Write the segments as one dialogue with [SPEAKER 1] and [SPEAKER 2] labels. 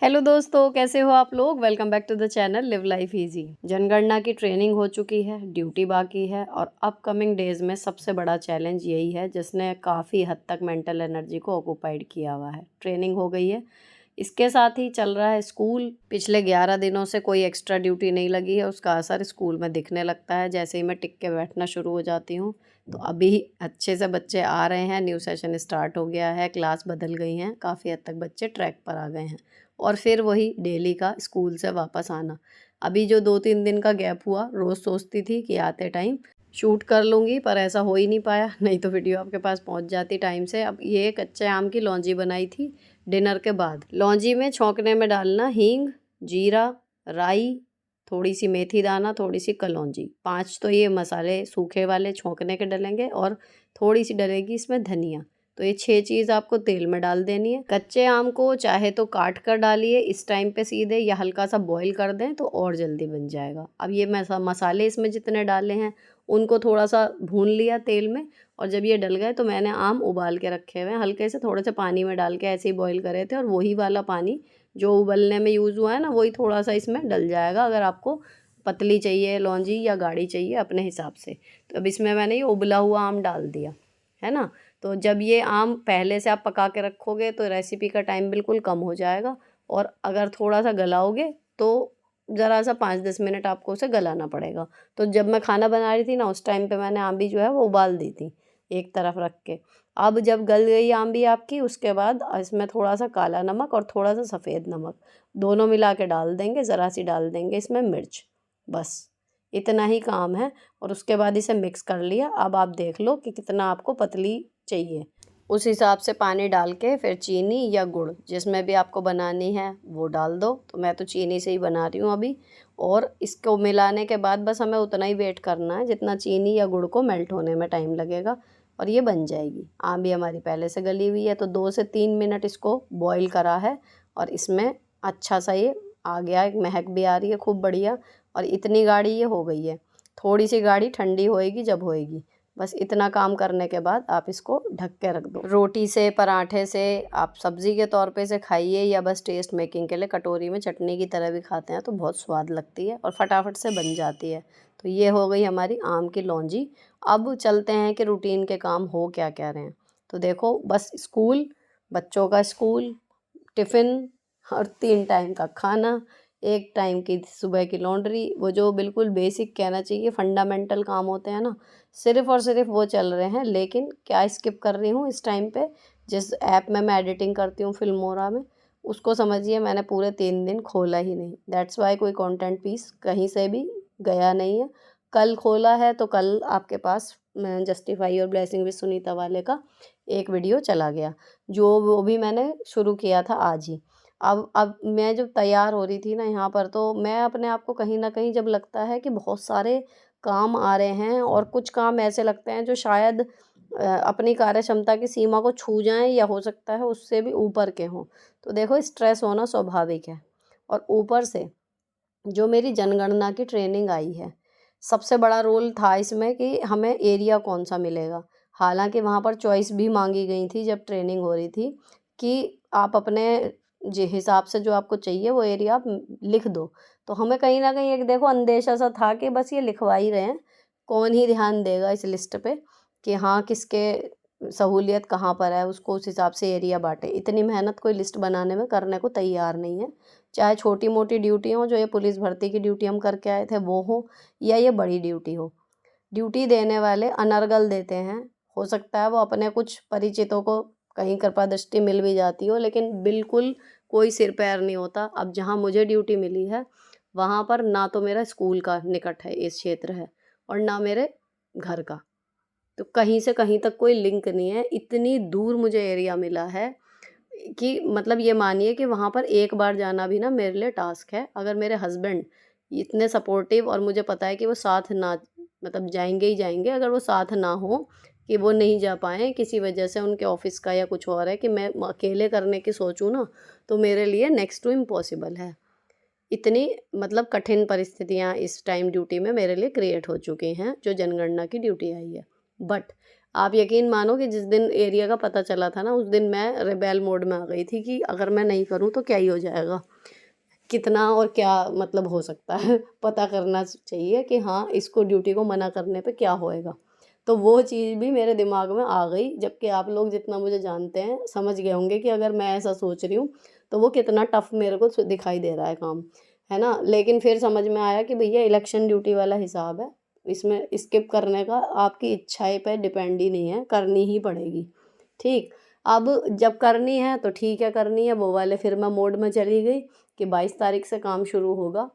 [SPEAKER 1] Hello दोस्तों, कैसे हो आप लोग। Welcome back to the channel live life easy. जनगणना की ट्रेनिंग हो चुकी है, ड्यूटी बाकी है और अपकमिंग डेज में सबसे बड़ा चैलेंज यही है जिसने काफ़ी हद तक मेंटल एनर्जी को ऑक्यूपाइड किया हुआ है। ट्रेनिंग हो गई है, इसके साथ ही चल रहा है स्कूल। पिछले 11 दिनों से कोई एक्स्ट्रा ड्यूटी नहीं लगी है, उसका असर स्कूल में दिखने लगता है जैसे ही मैं टिक के बैठना शुरू हो जाती हूँ। तो अभी अच्छे से बच्चे आ रहे हैं, न्यू सेशन स्टार्ट हो गया है, क्लास बदल गई हैं, काफ़ी हद तक बच्चे ट्रैक पर आ गए हैं और फिर वही डेली का स्कूल से वापस आना। अभी जो 2-3 दिन का गैप हुआ, रोज़ सोचती थी कि आते टाइम शूट कर लूँगी, पर ऐसा हो ही नहीं पाया, नहीं तो वीडियो आपके पास पहुँच जाती टाइम से। अब ये कच्चे आम की लौंजी बनाई थी डिनर के बाद। लौंजी में छौंकने में डालना हींग, जीरा, राई, थोड़ी सी मेथी दाना, थोड़ी सी कलौंजी। 5 तो ये मसाले सूखे वाले छौंकने के डलेंगे और थोड़ी सी डलेगी इसमें धनिया। तो ये 6 चीज़ आपको तेल में डाल देनी है। कच्चे आम को चाहे तो काट कर डालिए इस टाइम पे सीधे, या हल्का सा बॉईल कर दें तो और जल्दी बन जाएगा। अब ये मसाले इसमें जितने डाले हैं उनको थोड़ा सा भून लिया तेल में, और जब ये डल गए तो मैंने आम उबाल के रखे हुए हैं, हल्के से थोड़े से पानी में डाल के ऐसे ही बॉईल करे थे, और वही वाला पानी जो उबलने में यूज़ हुआ है ना, वही थोड़ा सा इसमें डल जाएगा। अगर आपको पतली चाहिए लौंजी या गाढ़ी चाहिए अपने हिसाब से। तो अब इसमें मैंने ये उबला हुआ आम डाल दिया है ना। तो जब ये आम पहले से आप पका के रखोगे तो रेसिपी का टाइम बिल्कुल कम हो जाएगा, और अगर थोड़ा सा गलाओगे तो ज़रा सा 5-10 मिनट आपको उसे गलाना पड़ेगा। तो जब मैं खाना बना रही थी ना, उस टाइम पे मैंने आम भी जो है वो उबाल दी थी एक तरफ रख के। अब जब गल गई आम भी आपकी, उसके बाद इसमें थोड़ा सा काला नमक और थोड़ा सा सफ़ेद नमक दोनों मिला के डाल देंगे, ज़रा सी डाल देंगे इसमें मिर्च, बस इतना ही काम है। और उसके बाद इसे मिक्स कर लिया। अब आप देख लो कि कितना आपको पतली चाहिए, उस हिसाब से पानी डाल के फिर चीनी या गुड़ जिसमें भी आपको बनानी है वो डाल दो। तो मैं तो चीनी से ही बना रही हूँ अभी। और इसको मिलाने के बाद बस हमें उतना ही वेट करना है जितना चीनी या गुड़ को मेल्ट होने में टाइम लगेगा, और ये बन जाएगी। आम भी हमारी पहले से गली हुई है, तो 2 से 3 मिनट इसको बॉईल करा है, और इसमें अच्छा सा ये आ गया, एक महक भी आ रही है खूब बढ़िया। और इतनी गाढ़ी ये हो गई है, थोड़ी सी गाढ़ी ठंडी होएगी जब होएगी। बस इतना काम करने के बाद आप इसको ढक के रख दो। रोटी से, पराठे से, आप सब्ज़ी के तौर पे इसे खाइए, या बस टेस्ट मेकिंग के लिए कटोरी में चटनी की तरह भी खाते हैं तो बहुत स्वाद लगती है और फटाफट से बन जाती है। तो ये हो गई हमारी आम की लौंजी। अब चलते हैं कि रूटीन के काम हो क्या क्या रहे हैं। तो देखो, बस स्कूल, बच्चों का स्कूल, टिफ़िन और 3 टाइम का खाना, 1 टाइम की सुबह की लॉन्ड्री, वो जो बिल्कुल बेसिक कहना चाहिए फंडामेंटल काम होते हैं ना, सिर्फ़ और सिर्फ वो चल रहे हैं। लेकिन क्या स्किप कर रही हूँ इस टाइम पे, जिस ऐप में मैं एडिटिंग करती हूँ फिल्मोरा में, उसको समझिए मैंने पूरे 3 दिन खोला ही नहीं। दैट्स वाई कोई कंटेंट पीस कहीं से भी गया नहीं है। कल खोला है तो कल आपके पास जस्टिफाई और ब्लेसिंग विद सुनीता वाले का एक वीडियो चला गया, जो वो भी मैंने शुरू किया था आज ही। अब मैं जब तैयार हो रही थी ना यहाँ पर, तो मैं अपने आप को कहीं न कहीं, जब लगता है कि बहुत सारे काम आ रहे हैं और कुछ काम ऐसे लगते हैं जो शायद अपनी कार्यक्षमता की सीमा को छू जाएँ, या हो सकता है उससे भी ऊपर के हों। तो देखो, स्ट्रेस होना स्वाभाविक है, और ऊपर से जो मेरी जनगणना की ट्रेनिंग आई है, सबसे बड़ा रोल था इसमें कि हमें एरिया कौन-सा मिलेगा। हालाँकि वहाँ पर चॉइस भी माँगी गई थी जब ट्रेनिंग हो रही थी, कि आप अपने हिसाब से जो आपको चाहिए वो एरिया आप लिख दो। तो हमें कहीं न कहीं एक देखो अंदेशा सा था कि बस ये लिखवा ही रहे हैं, कौन ही ध्यान देगा इस लिस्ट पे, कि हाँ, किसके सहूलियत कहाँ पर है, उसको उस हिसाब से एरिया बाँटे। इतनी मेहनत कोई लिस्ट बनाने में करने को तैयार नहीं है। चाहे छोटी-मोटी ड्यूटी हो, जो ये पुलिस भर्ती की ड्यूटी हम करके आए थे वो हो, या ये बड़ी ड्यूटी हो। ड्यूटी देने वाले अनर्गल देते हैं। हो सकता है वो अपने कुछ परिचितों को कहीं कृपादृष्टि मिल भी जाती हो, लेकिन बिल्कुल कोई सिर पैर नहीं होता। अब जहाँ मुझे ड्यूटी मिली है, वहाँ पर ना तो मेरा स्कूल का निकट है, इस क्षेत्र है, और ना मेरे घर का। तो कहीं से कहीं तक कोई लिंक नहीं है। इतनी दूर मुझे एरिया मिला है कि मतलब ये मानिए कि वहाँ पर एक बार जाना भी ना मेरे लिए टास्क है। अगर मेरे हस्बैंड इतने सपोर्टिव, और मुझे पता है कि वो साथ ना, मतलब जाएँगे ही जाएँगे, अगर वो साथ ना हो, कि वो नहीं जा पाएँ किसी वजह से, उनके ऑफ़िस का या कुछ और है, कि मैं अकेले करने की सोचूँ ना, तो मेरे लिए नेक्स्ट टू इम्पॉसिबल है। इतनी मतलब कठिन परिस्थितियाँ इस टाइम ड्यूटी में मेरे लिए क्रिएट हो चुकी हैं, जो जनगणना की ड्यूटी आई है। बट आप यकीन मानो कि जिस दिन एरिया का पता चला था ना, उस दिन मैं रिबेल मोड में आ गई थी कि अगर मैं नहीं करूँ तो क्या ही हो जाएगा, कितना और क्या मतलब हो सकता है पता करना चाहिए कि हाँ इसको ड्यूटी को मना करने पे क्या होएगा। तो वो चीज़ भी मेरे दिमाग में आ गई, जबकि आप लोग जितना मुझे जानते हैं समझ गए होंगे कि अगर मैं ऐसा सोच रही हूँ तो वो कितना टफ मेरे को दिखाई दे रहा है काम, है ना। लेकिन फिर समझ में आया कि भैया इलेक्शन ड्यूटी वाला हिसाब है, इसमें स्किप करने का आपकी इच्छाएं पे डिपेंड ही नहीं है, करनी ही पड़ेगी। ठीक, अब जब करनी है तो ठीक है, करनी है वो वाले फिर मैं मोड में चली गई कि 22 तारीख से काम शुरू होगा,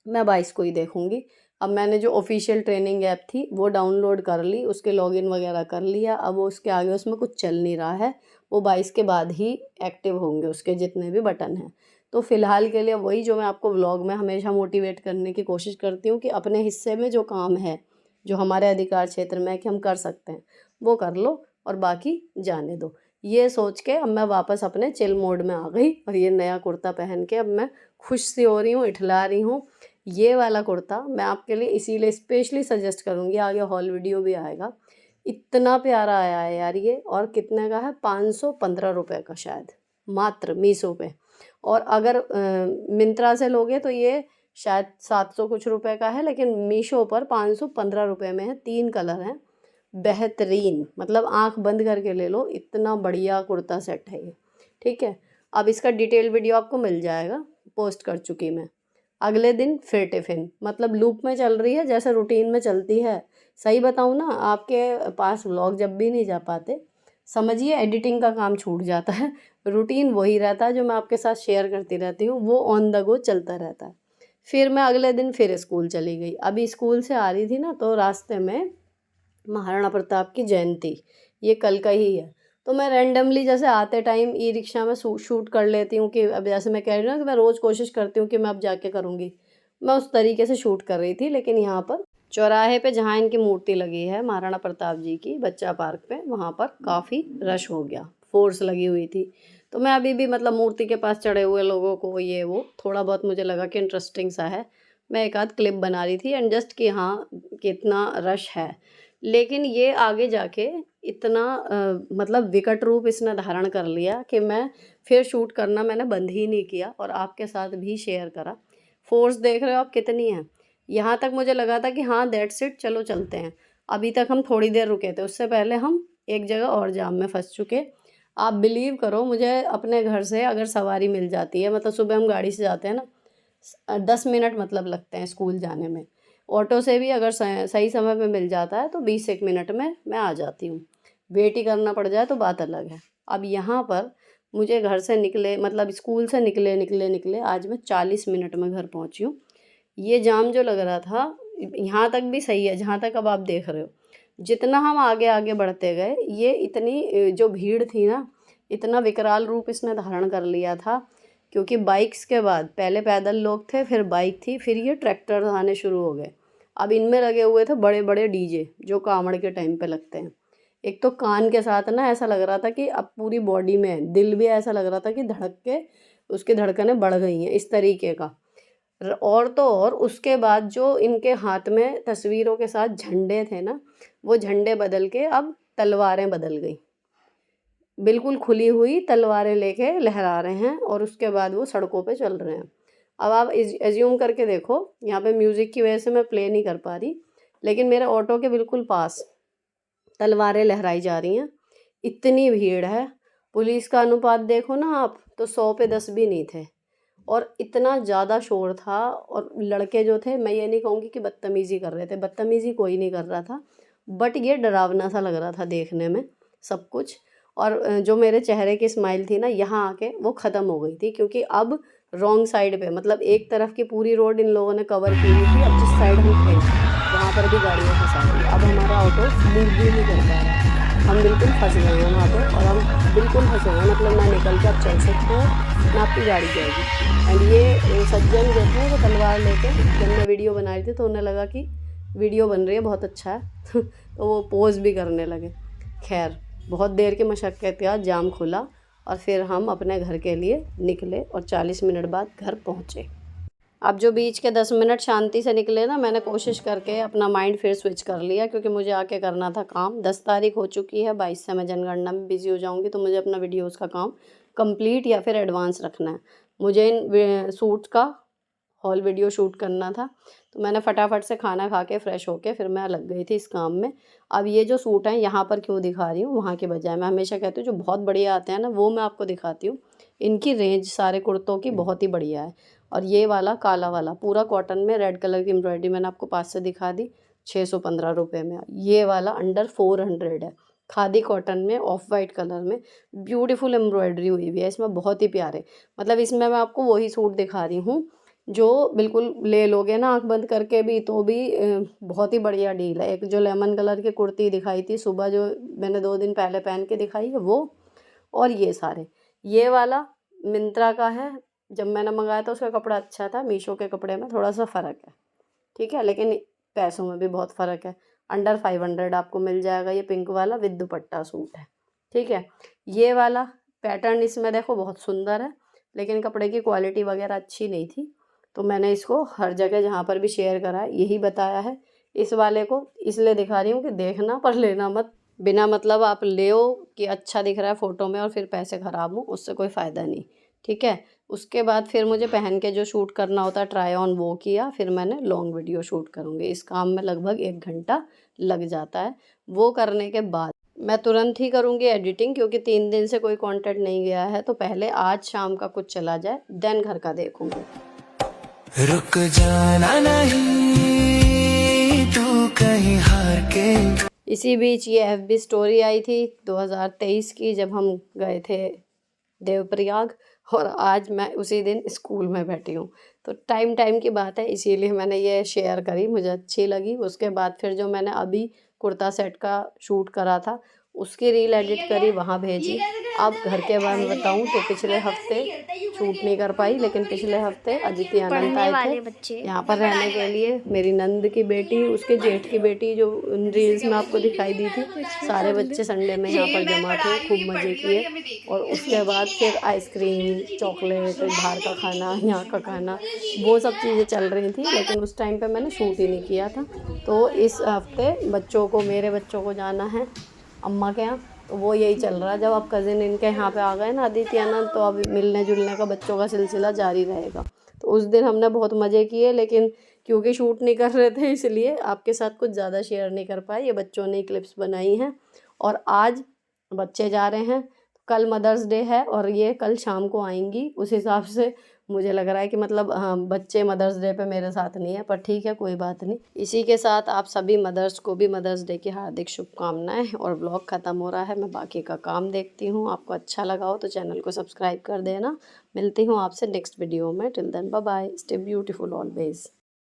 [SPEAKER 1] मैं 22 को ही देखूँगी। अब मैंने जो ऑफ़िशियल ट्रेनिंग ऐप थी वो डाउनलोड कर ली, उसके लॉगिन वगैरह कर लिया। अब वो उसके आगे उसमें कुछ चल नहीं रहा है, वो 22 के बाद ही एक्टिव होंगे उसके जितने भी बटन हैं। तो फ़िलहाल के लिए वही जो मैं आपको व्लॉग में हमेशा मोटिवेट करने की कोशिश करती हूँ कि अपने हिस्से में जो काम है, जो हमारे अधिकार क्षेत्र में है कि हम कर सकते हैं, वो कर लो और बाकी जाने दो। ये सोच के अब मैं वापस अपने चिल मोड में आ गई और ये नया कुर्ता पहन के अब मैं खुश सी हो रही हूँ, इठला रही हूँ। ये वाला कुर्ता मैं आपके लिए इसीलिए स्पेशली सजेस्ट करूँगी, आगे हॉल वीडियो भी आएगा। इतना प्यारा आया है यार ये, और कितने का है, 515 रुपये का शायद, मात्र मीशो पे। और अगर मिंत्रा से लोगे तो ये शायद 700 कुछ रुपए का है, लेकिन मीशो पर 515 रुपये में है। 3 कलर हैं, बेहतरीन, मतलब आँख बंद करके ले लो, इतना बढ़िया कुर्ता सेट है ये। ठीक है, अब इसका डिटेल वीडियो आपको मिल जाएगा, पोस्ट कर चुकी मैं। अगले दिन फिर टिफ़िन, मतलब लूप में चल रही है जैसे रूटीन में चलती है। सही बताऊँ ना, आपके पास व्लॉग जब भी नहीं जा पाते, समझिए एडिटिंग का काम छूट जाता है। रूटीन वही रहता है जो मैं आपके साथ शेयर करती रहती हूँ, वो ऑन द गो चलता रहता है। फिर मैं अगले दिन फिर स्कूल चली गई। अभी स्कूल से आ रही थी ना, तो रास्ते में महाराणा प्रताप की जयंती, ये कल का ही है। तो मैं रैंडमली जैसे आते टाइम ई रिक्शा में शूट कर लेती हूँ कि अब जैसे मैं कह रही हूँ ना कि मैं रोज़ कोशिश करती हूँ कि मैं अब जाके करूँगी, मैं उस तरीके से शूट कर रही थी। लेकिन यहाँ पर चौराहे पे जहाँ इनकी मूर्ति लगी है महाराणा प्रताप जी की, बच्चा पार्क पे, वहाँ पर काफ़ी रश हो गया, फोर्स लगी हुई थी। तो मैं अभी भी मतलब मूर्ति के पास चढ़े हुए लोगों को ये वो थोड़ा बहुत मुझे लगा कि इंटरेस्टिंग सा है, मैं एक आध क्लिप बना रही थी एंड जस्ट कि हाँ कितना रश है। लेकिन ये आगे जाके इतना मतलब विकट रूप इसने धारण कर लिया कि मैं फिर शूट करना मैंने बंद ही नहीं किया और आपके साथ भी शेयर करा। फोर्स देख रहे हो आप कितनी है। यहाँ तक मुझे लगा था कि हाँ दैट्स इट, चलो चलते हैं। अभी तक हम थोड़ी देर रुके थे, उससे पहले हम एक जगह और जाम में फंस चुके। आप बिलीव करो, मुझे अपने घर से अगर सवारी मिल जाती है, मतलब सुबह हम गाड़ी से जाते हैं ना, 10 मिनट मतलब लगते हैं स्कूल जाने में। ऑटो से भी अगर सही समय पे मिल जाता है तो 20 एक मिनट में मैं आ जाती हूँ। वेट ही करना पड़ जाए तो बात अलग है। अब यहाँ पर मुझे घर से निकले, मतलब स्कूल से निकले निकले निकले आज मैं 40 मिनट में घर पहुँची हूँ। ये जाम जो लग रहा था, यहाँ तक भी सही है जहाँ तक अब आप देख रहे हो। जितना हम आगे आगे बढ़ते गए, ये इतनी जो भीड़ थी ना, इतना विकराल रूप इसने धारण कर लिया था। क्योंकि बाइक्स के बाद पहले पैदल लोग थे, फिर बाइक थी, फिर ये ट्रैक्टर आने शुरू हो गए। अब इनमें लगे हुए थे बड़े बड़े डीजे जो कांवड़ के टाइम पे लगते हैं। एक तो कान के साथ ना ऐसा लग रहा था कि अब पूरी बॉडी में, दिल भी ऐसा लग रहा था कि धड़क के उसकी धड़कनें बढ़ गई हैं, इस तरीके का। और तो और उसके बाद जो इनके हाथ में तस्वीरों के साथ झंडे थे ना, वो झंडे बदल के अब तलवारें बदल गई। बिल्कुल खुली हुई तलवारें लेके लहरा रहे हैं और उसके बाद वो सड़कों पे चल रहे हैं। अब आप एज्यूम करके देखो, यहाँ पे म्यूज़िक की वजह से मैं प्ले नहीं कर पा रही, लेकिन मेरे ऑटो के बिल्कुल पास तलवारें लहराई जा रही हैं। इतनी भीड़ है, पुलिस का अनुपात देखो ना आप, तो 100 पे 10 भी नहीं थे। और इतना ज़्यादा शोर था, और लड़के जो थे, मैं ये नहीं कहूँगी कि बदतमीज़ी कर रहे थे, बदतमीज़ी कोई नहीं कर रहा था, बट ये डरावना सा लग रहा था देखने में सब कुछ। और जो मेरे चेहरे की स्माइल थी ना, यहाँ आके वो ख़त्म हो गई थी, क्योंकि अब रॉन्ग साइड पे, मतलब एक तरफ की पूरी रोड इन लोगों ने कवर की हुई थी। अब जिस साइड हम थे वहाँ पर भी गाड़ियाँ फंसा दी। अब हमारा ऑटो मूव भी नहीं कर पा रहा, हम बिल्कुल फंस गए हैं वहाँ पे, और हम बिल्कुल फंसे हैं, मतलब ना निकल के अब चल सकते हैं ना आपकी गाड़ी जाएगी। एंड ये सज्जन जो थे वो तलवार लेके, जब मैं वीडियो बना रही थी तो उन्हें लगा कि वीडियो बन रही है, बहुत अच्छा है तो वो पोज़ भी करने लगे। खैर, बहुत देर की मशक्क़त के बाद जाम खुला और फिर हम अपने घर के लिए निकले और 40 मिनट बाद घर पहुँचे। अब जो बीच के 10 मिनट शांति से निकले ना, मैंने कोशिश करके अपना माइंड फिर स्विच कर लिया, क्योंकि मुझे आके करना था काम। 10 तारीख हो चुकी है, 22 से मैं जनगणना में बिज़ी हो जाऊंगी, तो मुझे अपना वीडियोस का काम कंप्लीट या फिर एडवांस रखना है। मुझे इन सूट का हॉल वीडियो शूट करना था, तो मैंने फटाफट से खाना खा के फ्रेश होके फिर मैं लग गई थी इस काम में। अब ये जो सूट हैं यहाँ पर क्यों दिखा रही हूँ, वहाँ के बजाय मैं हमेशा कहती हूँ जो बहुत बढ़िया आते हैं ना वो मैं आपको दिखाती हूँ। इनकी रेंज सारे कुर्तों की बहुत ही बढ़िया है। और ये वाला काला वाला पूरा कॉटन में रेड कलर की एम्ब्रॉयडरी मैंने आपको पास से दिखा दी, 615 रुपये में। ये वाला अंडर 400 है, खादी कॉटन में ऑफ वाइट कलर में ब्यूटीफुल एम्ब्रॉयडरी हुई हुई है इसमें, बहुत ही प्यारे। मतलब इसमें मैं आपको वही सूट दिखा रही हूँ जो बिल्कुल ले लोगे ना आंख बंद करके भी तो भी बहुत ही बढ़िया डील है। एक जो लेमन कलर की कुर्ती दिखाई थी सुबह, जो मैंने 2 दिन पहले पहन के दिखाई है वो, और ये सारे। ये वाला मिंत्रा का है, जब मैंने मंगाया था उसका कपड़ा अच्छा था। मीशो के कपड़े में थोड़ा सा फ़र्क है, ठीक है, लेकिन पैसों में भी बहुत फ़र्क है। अंडर 500 आपको मिल जाएगा। ये पिंक वाला विद दुपट्टा सूट है, ठीक है। ये वाला पैटर्न इसमें देखो बहुत सुंदर है, लेकिन कपड़े की क्वालिटी वगैरह अच्छी नहीं थी, तो मैंने इसको हर जगह जहाँ पर भी शेयर करा है यही बताया है। इस वाले को इसलिए दिखा रही हूँ कि देखना पर लेना मत। बिना मतलब आप ले कि अच्छा दिख रहा है फ़ोटो में और फिर पैसे ख़राब हो, उससे कोई फ़ायदा नहीं, ठीक है। उसके बाद फिर मुझे पहन के जो शूट करना होता है ट्राई ऑन, वो किया। फिर मैंने लॉन्ग वीडियो शूट करूँगी। इस काम में लगभग 1 घंटा लग जाता है। वो करने के बाद मैं तुरंत ही करूँगी एडिटिंग, क्योंकि 3 दिन से कोई कंटेंट नहीं गया है, तो पहले आज शाम का कुछ चला जाए देन घर का देखूँगी।
[SPEAKER 2] रुक जाना नहीं तू कहीं हार के।
[SPEAKER 1] इसी बीच ये FB स्टोरी आई थी 2023 की, जब हम गए थे देवप्रयाग, और आज मैं उसी दिन स्कूल में बैठी हूँ। तो टाइम टाइम की बात है, इसीलिए मैंने ये शेयर करी, मुझे अच्छी लगी। उसके बाद फिर जो मैंने अभी कुर्ता सेट का शूट करा था उसकी रील एडिट करी, वहाँ भेजी। अब घर के बारे में बताऊँ तो पिछले हफ्ते शूट नहीं कर पाई, लेकिन पिछले हफ्ते अदिति अनंत आए थे यहाँ पर रहने के लिए। मेरी नंद की बेटी, उसके जेठ की बेटी, जो रील्स में आपको दिखाई दी थी, सारे बच्चे संडे में यहाँ पर जमा थे, खूब मज़े किए। और उसके बाद फिर आइसक्रीम, चॉकलेट, बाहर का खाना, यहाँ का खाना, वो सब चीज़ें चल रही थी, लेकिन उस टाइम पे मैंने शूट ही नहीं किया था। तो इस हफ्ते बच्चों को, मेरे बच्चों को जाना है अम्मा के यहाँ, तो वो यही चल रहा है। जब अब कज़िन इनके यहाँ पे आ गए ना आदित्य अनंत, तो अब मिलने जुलने का बच्चों का सिलसिला जारी रहेगा। तो उस दिन हमने बहुत मज़े किए, लेकिन क्योंकि शूट नहीं कर रहे थे इसलिए आपके साथ कुछ ज़्यादा शेयर नहीं कर पाए। ये बच्चों ने क्लिप्स बनाई हैं। और आज बच्चे जा रहे हैं, कल मदर्स डे है और ये कल शाम को आएंगी। उस हिसाब से मुझे लग रहा है कि मतलब हाँ, बच्चे मदर्स डे पे मेरे साथ नहीं है, पर ठीक है, कोई बात नहीं। इसी के साथ आप सभी मदर्स को भी मदर्स डे की हार्दिक शुभकामनाएं। और ब्लॉग ख़त्म हो रहा है, मैं बाकी का काम देखती हूँ। आपको अच्छा लगा हो तो चैनल को सब्सक्राइब कर देना। मिलती हूँ आपसे नेक्स्ट वीडियो में। Till then bye bye, stay beautiful always.